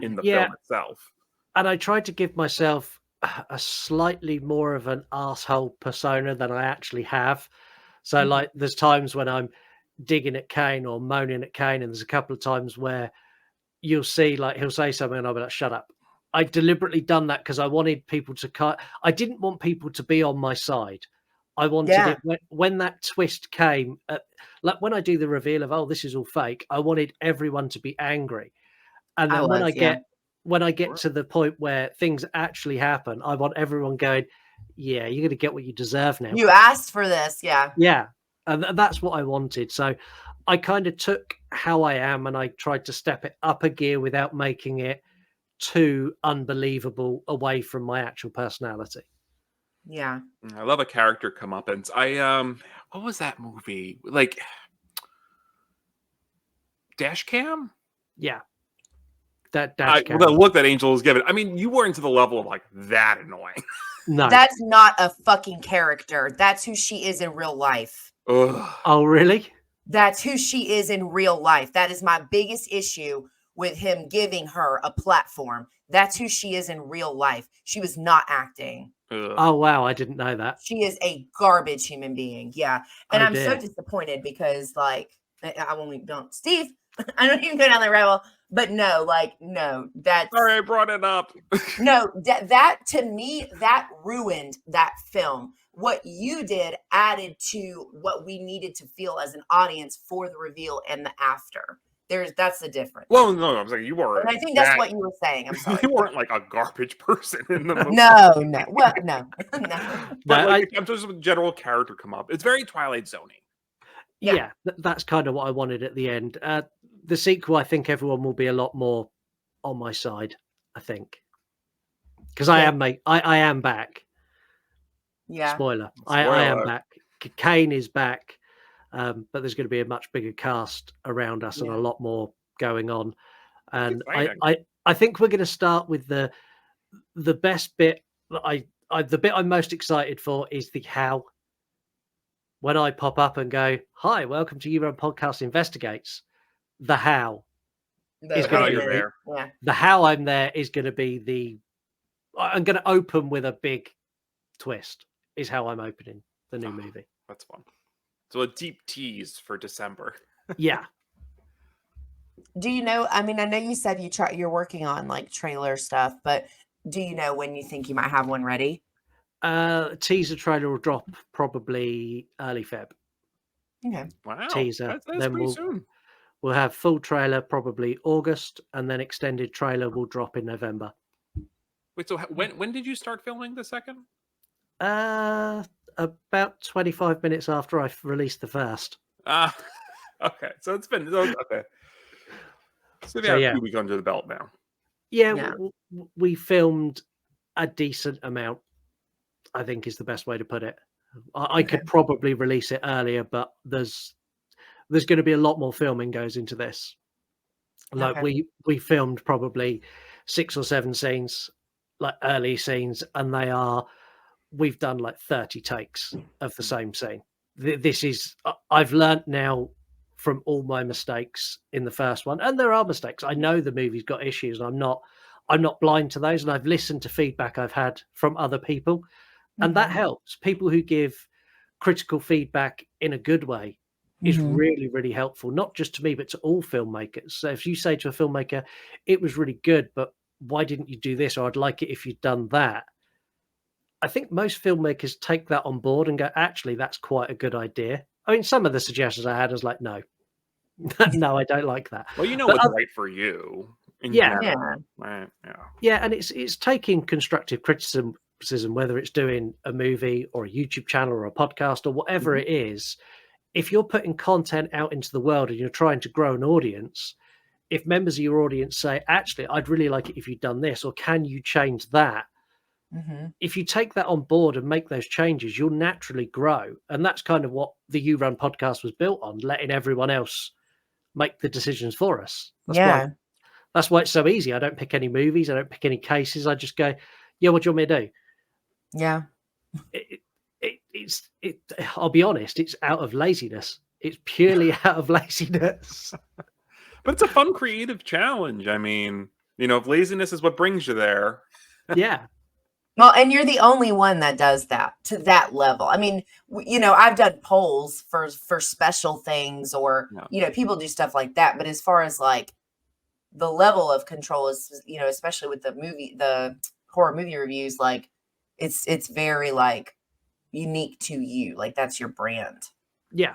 in the film itself. And I tried to give myself a slightly more of an asshole persona than I actually have. So like, there's times when I'm digging at Kane or moaning at Kane, and there's a couple of times where you'll see, like, he'll say something and I'll be like, shut up. I deliberately done that because I wanted people to I didn't want people to be on my side. I wanted it when that twist came, like when I do the reveal of, oh, this is all fake, I wanted everyone to be angry. And then when I get to the point where things actually happen, I want everyone going, yeah, you're going to get what you deserve now. You asked for this. Yeah. Yeah. And that's what I wanted. So I kind of took how I am and I tried to step it up a gear without making it too unbelievable away from my actual personality. Yeah. I love a character comeuppance. What was that movie? Like Dash Cam? Yeah. That Dash Cam. The look that Angel was given. I mean, you weren't to the level of like that annoying. No. That's not a fucking character. That's who she is in real life. Ugh. Oh, really? That's who she is in real life. That is my biggest issue with him giving her a platform. That's who she is in real life. She was not acting. Ugh. Oh, wow. I didn't know that. She is a garbage human being. Yeah. And I'm so disappointed because, like, I won't even don't. Steve, I don't even go down that rabbit hole. But no, that's sorry I brought it up. No, that to me, that ruined that film. What you did added to what we needed to feel as an audience for the reveal and the after. That's the difference. Well, no, I'm saying you were. And I think that's what you were saying. I'm sorry. You weren't like a garbage person in the movie. No. Well, no. But like, I'm just a general character come up. It's very Twilight Zone-y. Yeah, that's kind of what I wanted at the end. The sequel, I think everyone will be a lot more on my side, I think. Because I am back. Yeah. Spoiler. I am back. Kane is back. But there's going to be a much bigger cast around us and a lot more going on. And I think we're going to start with the best bit that the bit I'm most excited for is the how. When I pop up and go, hi, welcome to You Run Podcast Investigates, the how is going to be there. Yeah. The how I'm there is going to be I'm going to open with a big twist is how I'm opening the new movie. That's fun. So a deep tease for December. Yeah. Do you know, I mean, I know you said you're working on like trailer stuff, but do you know when you think you might have one ready? Teaser trailer will drop probably early Feb. Okay. Wow. Teaser. That's then pretty soon. We'll have full trailer probably August, and then extended trailer will drop in November. Wait, so when did you start filming the second? About 25 minutes after I released the first. Okay. So it's been okay. So we have a few weeks under the belt now. Yeah. We filmed a decent amount, I think is the best way to put it. I could probably release it earlier, but there's going to be a lot more filming goes into this. Like we filmed probably 6 or 7 scenes, like early scenes, and we've done like 30 takes of the same scene. This is, I've learnt now from all my mistakes in the first one, and there are mistakes. I know the movie's got issues, and I'm not blind to those, and I've listened to feedback I've had from other people, and that helps. People who give critical feedback in a good way is really, really helpful, not just to me, but to all filmmakers. So if you say to a filmmaker, it was really good, but why didn't you do this? Or I'd like it if you'd done that. I think most filmmakers take that on board and go, actually, that's quite a good idea. I mean, some of the suggestions I had, I was like, no, no, I don't like that. Well, you know what's right for you. in Yeah. general. Right. Yeah. Yeah, and it's taking constructive criticism, whether it's doing a movie or a YouTube channel or a podcast or whatever it is. If you're putting content out into the world and you're trying to grow an audience, if members of your audience say, actually, I'd really like it if you'd done this, or can you change that? If you take that on board and make those changes, you'll naturally grow. And that's kind of what the You Run podcast was built on, letting everyone else make the decisions for us. That's why it's so easy. I don't pick any movies. I don't pick any cases. I just go, yeah, what do you want me to do? Yeah. I'll be honest, it's out of laziness. It's purely out of laziness. But it's a fun, creative challenge. I mean, if laziness is what brings you there. Yeah. Well, and you're the only one that does that to that level. I mean, I've done polls for special things, or, people do stuff like that. But as far as like the level of control is, especially with the horror movie reviews, like it's very like unique to you. Like that's your brand. Yeah.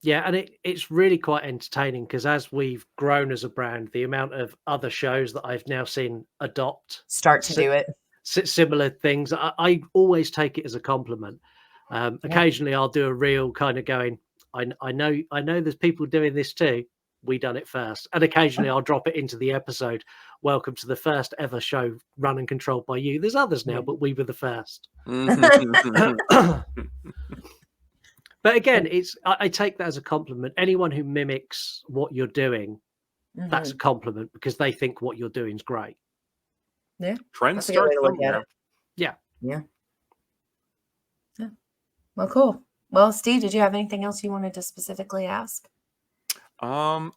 Yeah. And it's really quite entertaining because as we've grown as a brand, the amount of other shows that I've now seen start to do it. Similar things. I always take it as a compliment. Occasionally I'll do a reel kind of going, I know there's people doing this too. We done it first. And occasionally I'll drop it into the episode. Welcome to the first ever show run and controlled by you. There's others now, but we were the first. But again, I take that as a compliment. Anyone who mimics what you're doing, that's a compliment because they think what you're doing is great. Yeah. Trends start somewhere. Yeah. Yeah. Yeah. Well, cool. Well, Steve, did you have anything else you wanted to specifically ask? I'm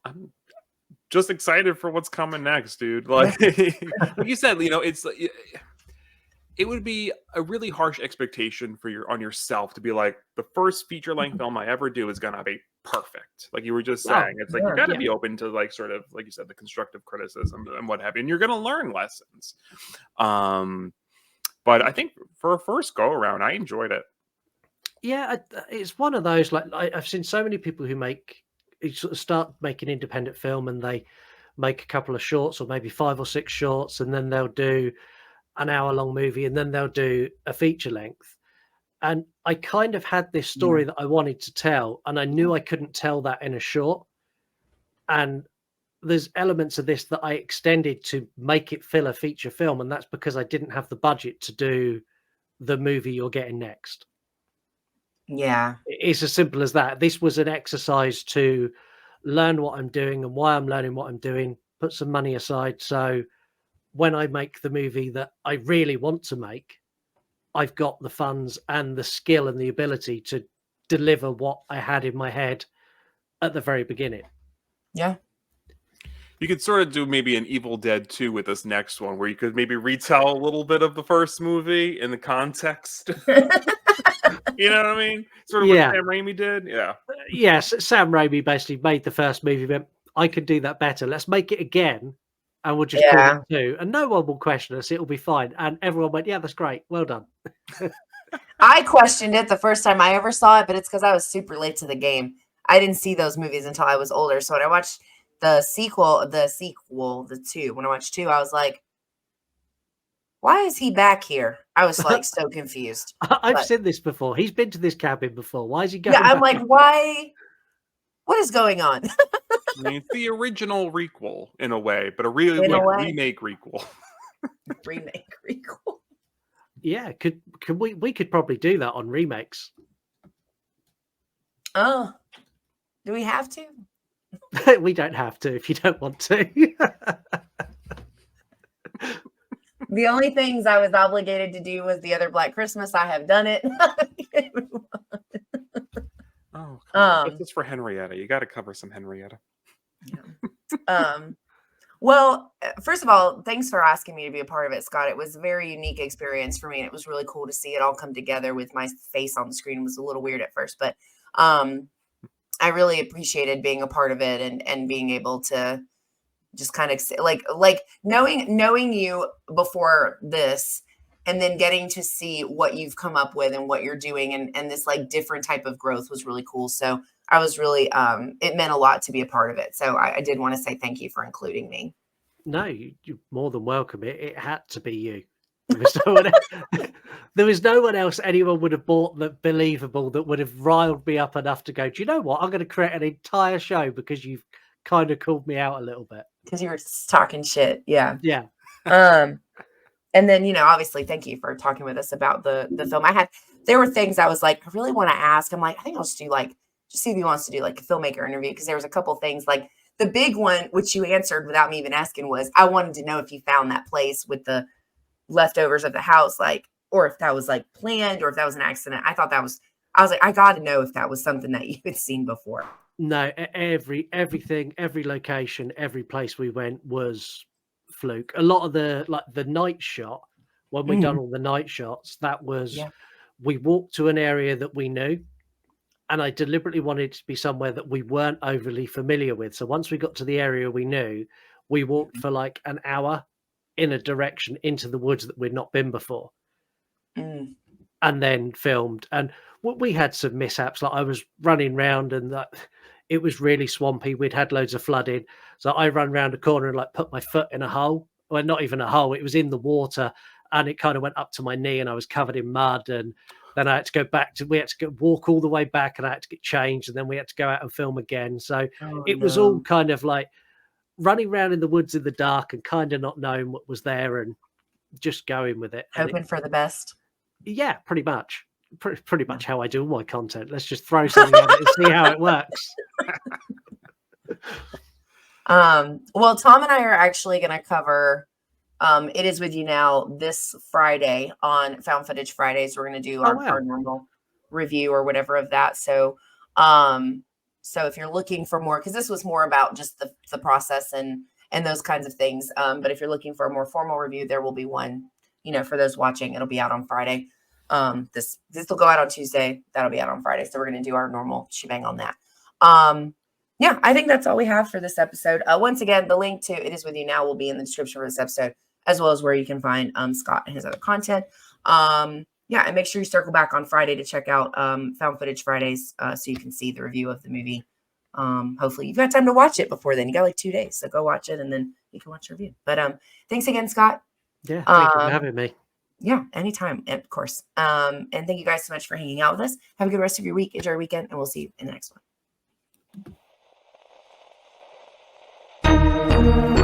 just excited for what's coming next, dude. Like, like you said, it would be a really harsh expectation on yourself to be like, the first feature-length film I ever do is gonna be perfect. Like you were just saying, it's like you got to be open to like sort of like you said, the constructive criticism and what have you, and you're gonna learn lessons. But I think for a first go around, I enjoyed it. Yeah, it's one of those like I've seen so many people who sort of start making independent film and they make a couple of shorts or maybe 5 or 6 shorts, and then they'll do an hour-long movie, and then they'll do a feature length. And I kind of had this story that I wanted to tell, and I knew I couldn't tell that in a short. And there's elements of this that I extended to make it fill a feature film, and that's because I didn't have the budget to do the movie you're getting next. Yeah. It's as simple as that. This was an exercise to learn what I'm doing and why I'm learning what I'm doing, put some money aside. So when I make the movie that I really want to make, I've got the funds and the skill and the ability to deliver what I had in my head at the very beginning. Yeah. You could sort of do maybe an Evil Dead 2 with this next one, where you could maybe retell a little bit of the first movie in the context. You know what I mean? Sort of what Sam Raimi did. Yeah. Yes, Sam Raimi basically made the first movie, but I could do that better. Let's make it again, and we'll just call it 2. And no one will question us. It'll be fine. And everyone went, yeah, that's great. Well done. I questioned it the first time I ever saw it, but it's because I was super late to the game. I didn't see those movies until I was older. So when I watched the sequel, the 2, when I watched 2, I was like, why is he back here? I was like so confused. I've seen this before. He's been to this cabin before. Why is he going? Yeah, I'm like, why? What is going on? I mean, it's the original requel in a way, but a really remake requel. Remake requel. Yeah, we could probably do that on remakes. Oh, do we have to? We don't have to if you don't want to. The only things I was obligated to do was the other Black Christmas. I have done it. This is for Henrietta. You got to cover some Henrietta. Yeah. Well, first of all, thanks for asking me to be a part of it, Scott. It was a very unique experience for me, and it was really cool to see it all come together with my face on the screen. It was a little weird at first, but I really appreciated being a part of it and being able to just kind of like knowing you before this, and then getting to see what you've come up with and what you're doing, and this like different type of growth was really cool. So I was really, it meant a lot to be a part of it. So I did want to say thank you for including me. No, you're more than welcome. It had to be you. There was no one, there was no one else anyone would have bought that believable that would have riled me up enough to go, do you know what? I'm going to create an entire show because you've kind of called me out a little bit. Because you were talking shit. Yeah. Yeah. And then, obviously, thank you for talking with us about the film. There were things I was like, I really want to ask. I'm like, I think I'll just do just see if he wants to do like a filmmaker interview. Because there was a couple things, like the big one, which you answered without me even asking, was I wanted to know if you found that place with the leftovers of the house, or if that was like planned or if that was an accident. I was like, I got to know if that was something that you had seen before. No, everything, every location, every place we went was fluke. A lot of the night shot, when we done all the night shots, that was, we walked to an area that we knew, and I deliberately wanted it to be somewhere that we weren't overly familiar with. So once we got to the area we knew, we walked for like an hour in a direction into the woods that we'd not been before, and then filmed. And we had some mishaps. Like I was running around and it was really swampy. We'd had loads of flooding. So I ran around a corner and like put my foot in a hole. Well, not even a hole. It was in the water and it kind of went up to my knee and I was covered in mud. And then I had to go back we had to walk all the way back and I had to get changed. And then we had to go out and film again. So it was all kind of like running around in the woods in the dark and kind of not knowing what was there and just going with it. Hoping for the best. Yeah, pretty much. Pretty much how I do all my content. Let's just throw something at it and see how it works. Well, Tom and I are actually going to cover It Is With You Now this Friday on Found Footage Fridays. We're going to do our normal review or whatever of that. So if you're looking for more, because this was more about just the process and those kinds of things. But if you're looking for a more formal review, there will be one, for those watching. It'll be out on Friday. This will go out on Tuesday. That'll be out on Friday. So we're going to do our normal shebang on that. Yeah, I think that's all we have for this episode. Once again, the link to It Is With You Now will be in the description for this episode, as well as where you can find Scott and his other content. And make sure you circle back on Friday to check out Found Footage Fridays so you can see the review of the movie. Hopefully you've got time to watch it before then. You got like 2 days, so go watch it and then you can watch the review. But thanks again, Scott. Yeah, thank you for having me. Yeah, anytime, of course. And thank you guys so much for hanging out with us. Have a good rest of your week. Enjoy your weekend, and we'll see you in the next one.